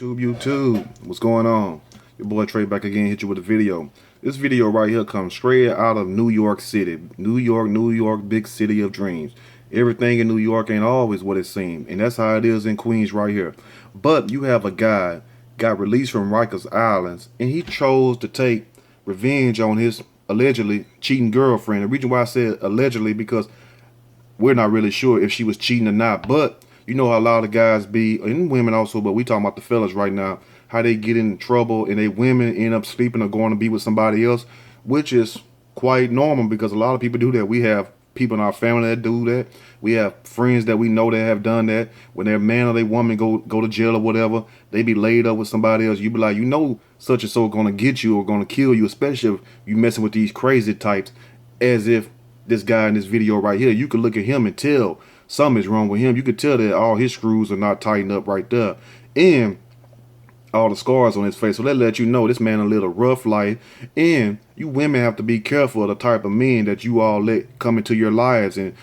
YouTube, what's going on? Your boy Trey back again, hit you with a video. This video right here comes straight out of New York City. New York, big city of dreams. Everything in New York ain't always what it seems, and that's how it is in Queens right here. But you have a guy got released from Rikers Islands, and he chose to take revenge on his allegedly cheating girlfriend. The reason why I said allegedly because we're not really sure if she was cheating or not, but you know how a lot of guys be, and women also, but we talking about the fellas right now, how they get in trouble and they women end up sleeping or going to be with somebody else, which is quite normal because a lot of people do that. We have people in our family that do that. We have friends that we know that have done that. When their man or their woman go to jail or whatever, they be laid up with somebody else. You be like, you know, such and so gonna get you or gonna kill you, especially if you messing with these crazy types. As if this guy in this video right here, you could look at him and tell something is wrong with him. You could tell that all his screws are not tightened up right there, and all the scars on his face. So that let you know this man a little rough life. And you women have to be careful of the type of men that you all let come into your lives and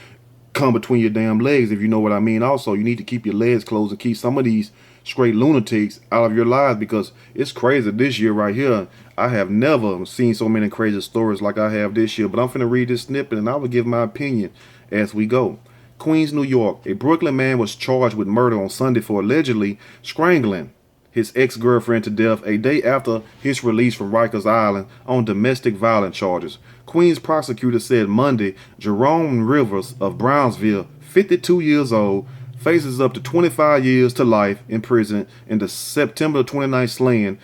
come between your damn legs, if you know what I mean. Also, you need to keep your legs closed and keep some of these straight lunatics out of your lives, because it's crazy this year right here. I have never seen so many crazy stories like I have this year, but I'm finna read this snippet and I will give my opinion as we go. Queens, New York. A Brooklyn man was charged with murder on Sunday for allegedly strangling his ex-girlfriend to death a day after his release from Rikers Island on domestic violence charges. Queens prosecutor said Monday Jerome Rivers of Brownsville, 52 years old, faces up to 25 years to life in prison in the September 29th slaying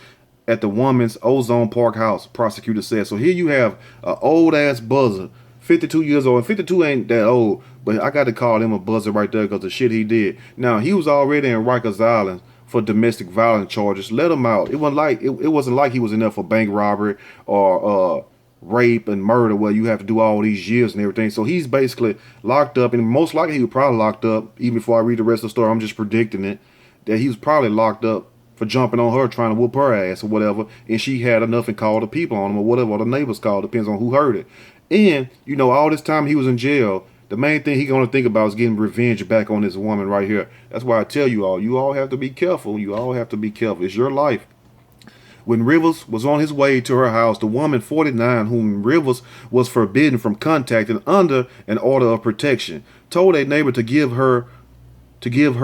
at the woman's Ozone Park house, prosecutor said. So here you have an old-ass buzzer, 52 years old. And 52 ain't that old, but I got to call him a buzzer right there because the shit he did. Now, he was already in Rikers Island for domestic violence charges. Let him out. It wasn't like he was in there for bank robbery or rape and murder where you have to do all these years and everything. So he's basically locked up, and most likely he was probably locked up, even before I read the rest of the story, I'm just predicting it, that he was probably locked up for jumping on her, trying to whoop her ass or whatever, and she had enough and called the people on him or whatever, or the neighbors called, depends on who heard it. And, you know, all this time he was in jail, the main thing he gonna think about is getting revenge back on this woman right here. That's why I tell you all have to be careful. You all have to be careful. It's your life. When Rivers was on his way to her house, the woman 49, whom Rivers was forbidden from contacting under an order of protection, told a neighbor to give her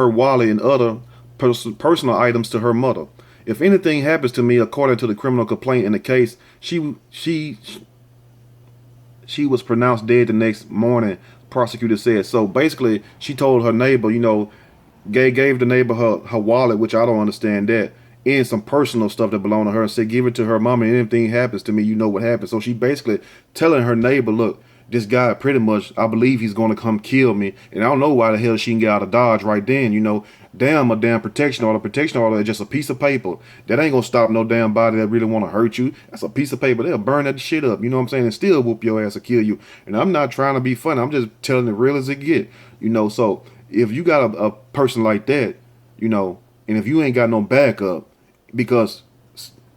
wallet and other personal items to her mother. If anything happens to me, according to the criminal complaint in the case, she was pronounced dead the next morning, prosecutor said. So basically, she told her neighbor, you know, gave the neighbor her wallet, which I don't understand that, and some personal stuff that belonged to her, and said, give it to her mama, and anything happens to me, you know what happens. So she basically telling her neighbor, look, this guy pretty much, I believe he's going to come kill me, and I don't know why the hell she can get out of Dodge right then, you know. Damn, a damn protection order. Protection order is just a piece of paper. That ain't gonna stop no damn body that really want to hurt you. That's a piece of paper. They'll burn that shit up, you know what I'm saying, and still whoop your ass or kill you. And I'm not trying to be funny. I'm just telling it real as it get, you know. So if you got a person like that, you know, and if you ain't got no backup, because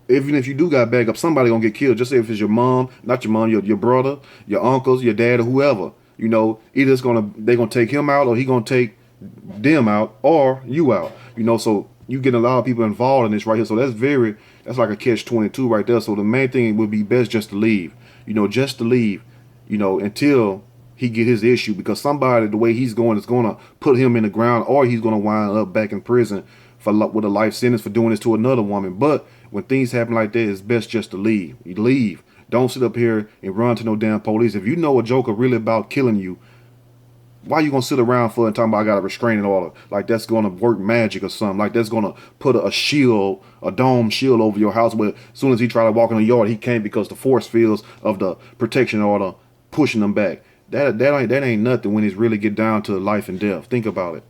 even if you do got backup, somebody gonna get killed. Just say if it's your mom, not your mom, your brother, your uncles, your dad, or whoever, you know, either they gonna take him out or he gonna take them out or you out, you know. So you get a lot of people involved in this right here. So that's like a catch-22 right there. So the main thing would be best just to leave, you know, you know, until he get his issue, because somebody, the way he's going, is gonna put him in the ground, or he's gonna wind up back in prison with a life sentence for doing this to another woman. But when things happen like that, it's best just to leave. You leave. Don't sit up here and run to no damn police. If you know a joker really about killing you, why you gonna sit around for and talking about I got a restraining order? Like that's gonna work magic or something. Like that's gonna put a shield, a dome shield over your house where as soon as he try to walk in the yard, he can't, because the force fields of the protection order pushing him back. That ain't nothing when it's really get down to life and death. Think about it.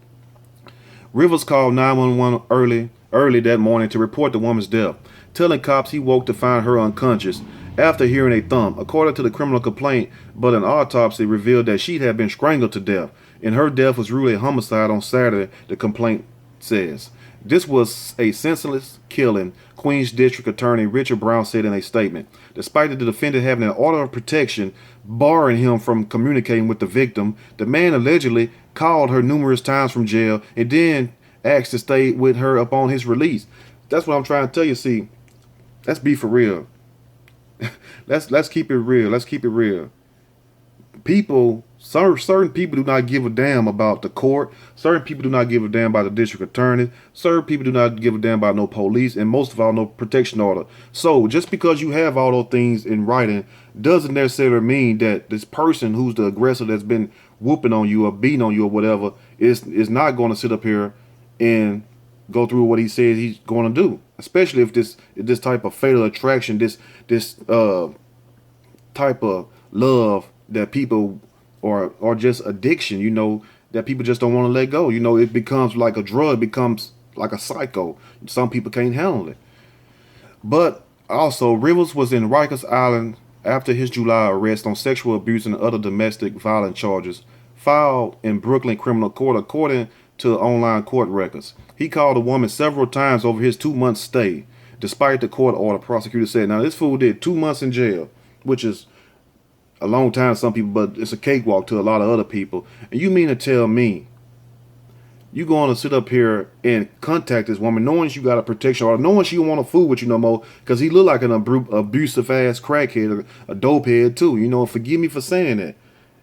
Rivers called 911 early that morning to report the woman's death, telling cops he woke to find her unconscious after hearing a thump, according to the criminal complaint. But an autopsy revealed that she had been strangled to death, and her death was ruled a homicide on Saturday, the complaint says. This was a senseless killing, Queens District Attorney Richard Brown said in a statement. Despite the defendant having an order of protection barring him from communicating with the victim, the man allegedly called her numerous times from jail and then asked to stay with her upon his release. That's what I'm trying to tell you. See, let's be for real. Let's keep it real. Let's keep it real. People, certain people do not give a damn about the court. Certain people do not give a damn about the district attorney. Certain people do not give a damn about no police, and most of all, no protection order. So just because you have all those things in writing doesn't necessarily mean that this person who's the aggressor that's been whooping on you or beating on you or whatever is not going to sit up here and go through what he says he's going to do. Especially if this type of fatal attraction, this type of love that people or just addiction, that people just don't want to let go. It becomes like a drug, becomes like a psycho. Some people can't handle it. But also, Rivers was in Rikers Island after his July arrest on sexual abuse and other domestic violence charges filed in Brooklyn criminal court, according to online court records. He called the woman several times over his 2-month stay, despite the court order. Prosecutor said, now this fool did 2 months in jail, which is a long time to some people, but it's a cakewalk to a lot of other people. And you mean to tell me you going to sit up here and contact this woman knowing you got a protection order, knowing she don't want to fool with you no more, because he look like an abusive ass crackhead, a dope head too. Forgive me for saying that.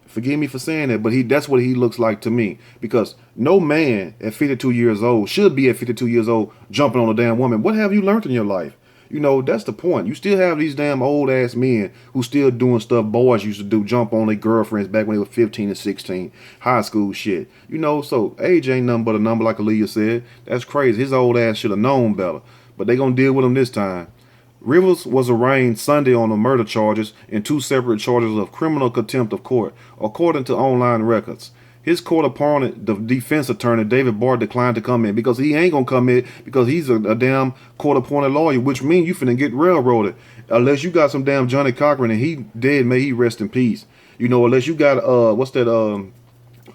Forgive me for saying that, but that's what he looks like to me. Because no man at 52 years old should be at 52 years old jumping on a damn woman. What have you learned in your life? That's the point. You still have these damn old ass men who still doing stuff boys used to do, jump on their girlfriends back when they were 15 and 16, high school shit. So age ain't nothing but a number, like Aaliyah said. That's crazy. His old ass should have known better. But they gonna deal with him this time. Rivers was arraigned Sunday on the murder charges and 2 separate charges of criminal contempt of court, according to online records. His court opponent, the defense attorney, David Barr, declined to come in because he ain't going to come in because he's a damn court-appointed lawyer, which means you finna get railroaded. Unless you got some damn Johnny Cochran and he dead, may he rest in peace. Unless you got, what's that,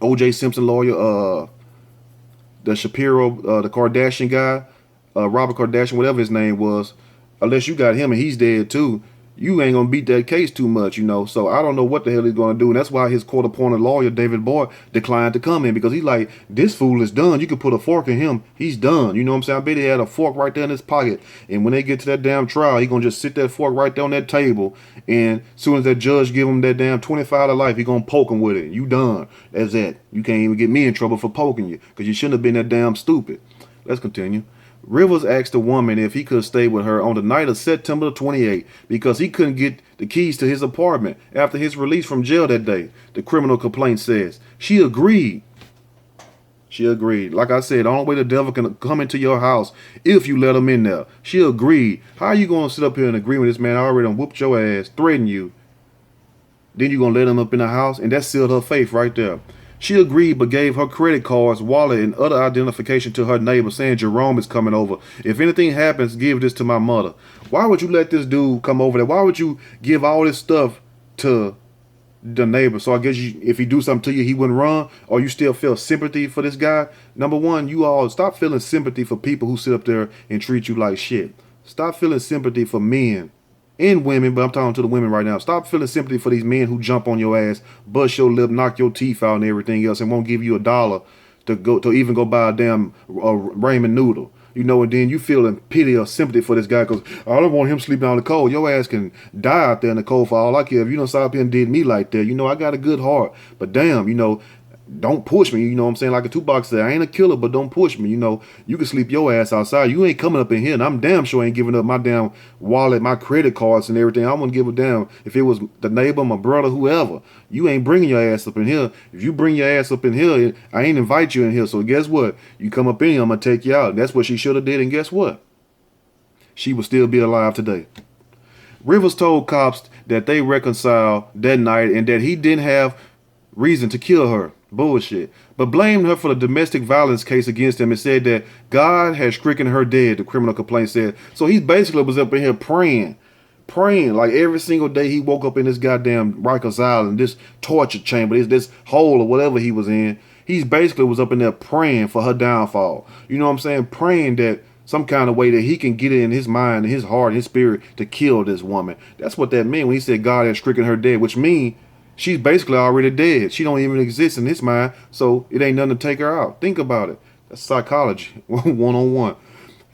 O.J. Simpson lawyer, the Shapiro, the Kardashian guy, Robert Kardashian, whatever his name was. Unless you got him and he's dead too, you ain't gonna beat that case too much, So I don't know what the hell he's gonna do, and that's why his court-appointed lawyer, David Boyd, declined to come in, because he's like, this fool is done. You could put a fork in him. He's done. You know what I'm saying? I bet he had a fork right there in his pocket, and when they get to that damn trial, he gonna just sit that fork right there on that table, and as soon as that judge give him that damn 25 to life, he gonna poke him with it. You done. That's it. You can't even get me in trouble for poking you, because you shouldn't have been that damn stupid. Let's continue. Rivers asked the woman if he could stay with her on the night of September 28th because he couldn't get the keys to his apartment after his release from jail that day, the criminal complaint says. She agreed. She agreed. Like I said, the only way the devil can come into your house if you let him in there. She agreed. How are you going to sit up here and agree with this man? I already done whooped your ass, threatened you. Then you going to let him up in the house? And that sealed her faith right there. She agreed, but gave her credit cards, wallet, and other identification to her neighbor, saying Jerome is coming over. If anything happens, give this to my mother. Why would you let this dude come over there? Why would you give all this stuff to the neighbor? So I guess if he do something to you, he wouldn't run, or you still feel sympathy for this guy? Number one, you all stop feeling sympathy for people who sit up there and treat you like shit. Stop feeling sympathy for men and women, but I'm talking to the women right now. Stop feeling sympathy for these men who jump on your ass, bust your lip, knock your teeth out and everything else, and won't give you $1 to even go buy a damn ramen noodle. And then you feeling pity or sympathy for this guy because I don't want him sleeping on the cold. Your ass can die out there in the cold for all I care. If you don't stop here and did me like that, I got a good heart. But damn, don't push me, what I'm saying? Like a Tupac said, I ain't a killer, but don't push me, You can sleep your ass outside. You ain't coming up in here, and I'm damn sure ain't giving up my damn wallet, my credit cards and everything. I wouldn't give a damn if it was the neighbor, my brother, whoever. You ain't bringing your ass up in here. If you bring your ass up in here, I ain't invite you in here. So guess what? You come up in here, I'm going to take you out. And that's what she should have did, and guess what? She would still be alive today. Rivers told cops that they reconciled that night and that he didn't have reason to kill her. Bullshit. But blamed her for the domestic violence case against him and said that God had stricken her dead, the criminal complaint said. So he basically was up in here praying like every single day he woke up in this goddamn Rikers Island, this torture chamber, this hole or whatever he was in. He basically was up in there praying for her downfall. You know what I'm saying? Praying that some kind of way that he can get it in his mind, and his heart, and his spirit to kill this woman. That's what that meant when he said God had stricken her dead, which means she's basically already dead. She don't even exist in his mind, so it ain't nothing to take her out. Think about it. That's psychology, 101.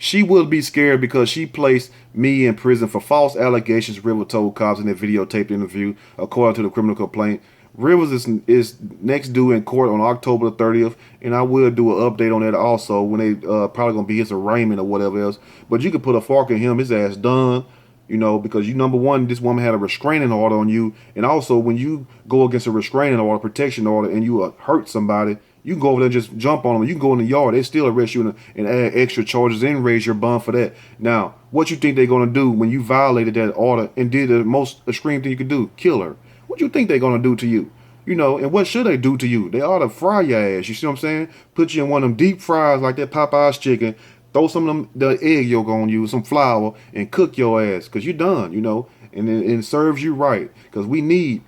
She would be scared because she placed me in prison for false allegations, River told cops in a videotaped interview, according to the criminal complaint. Rivers is next due in court on October the 30th, and I will do an update on that also when they probably gonna be his arraignment or whatever else. But you could put a fork in him, his ass done, you know, because you, number one, this woman had a restraining order on you, and also when you go against a restraining order, protection order, and you hurt somebody, you can go over there and just jump on them. You can go in the yard. They still arrest you and add extra charges and raise your bond for that. Now, what you think they're going to do when you violated that order and did the most extreme thing you could do? Kill her. What you think they're going to do to you? You know, and what should they do to you? They ought to fry your ass. You see what I'm saying? Put you in one of them deep fries like that Popeye's chicken. Throw some of them, the egg yolk on you, some flour, and cook your ass. Because you're done, you know. And it serves you right. Because we need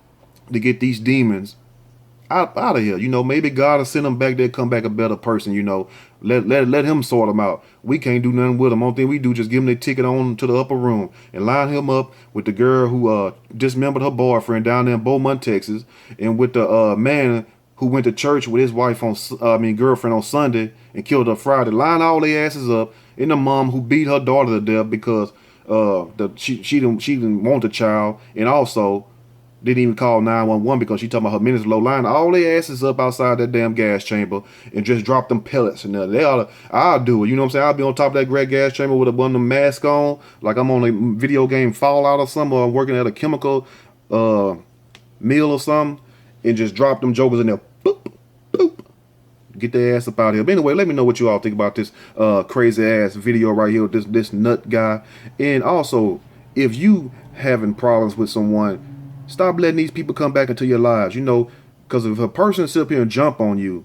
to get these demons out of here. You know, maybe God will send them back there, come back a better person, you know. Let him sort them out. We can't do nothing with them. Only thing we do just give him their ticket on to the upper room and line him up with the girl who dismembered her boyfriend down there in Beaumont, Texas, and with the man who went to church with his wife on girlfriend on Sunday and killed her Friday. Line all their asses up. And the mom who beat her daughter to death because she didn't want the child, and also didn't even call 911 because she talking about her minutes low. Line all their asses up outside that damn gas chamber and just drop them pellets in there. I'll do it. You know what I'm saying? I'll be on top of that great gas chamber with one of them masks on, like I'm on a video game Fallout or something, or I'm working at a chemical mill or something, and just drop them jokers in there. Boop, boop. Get their ass up out of here. But anyway, let me know what you all think about this crazy ass video right here with this nut guy. And also, if you having problems with someone, stop letting these people come back into your lives, you know, because if a person sit up here and jump on you,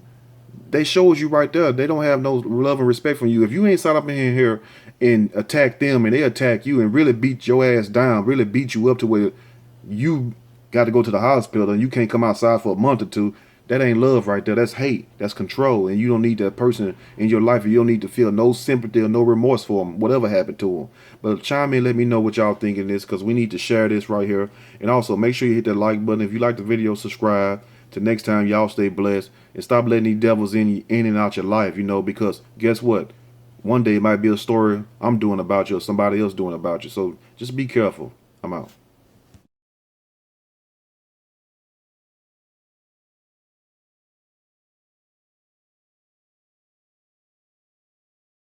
they shows you right there they don't have no love and respect from you. If you ain't sat up in here and attack them and they attack you and really beat your ass down, really beat you up to where you got to go to the hospital and you can't come outside for a month or two, that ain't love right there. That's hate. That's control. And you don't need that person in your life. And you don't need to feel no sympathy or no remorse for them, whatever happened to them. But chime in, let me know what y'all think of this, because we need to share this right here. And also, make sure you hit that like button. If you like the video, subscribe. Till next time, y'all stay blessed. And stop letting these devils in and out your life, you know, because guess what? One day it might be a story I'm doing about you or somebody else doing about you. So just be careful. I'm out.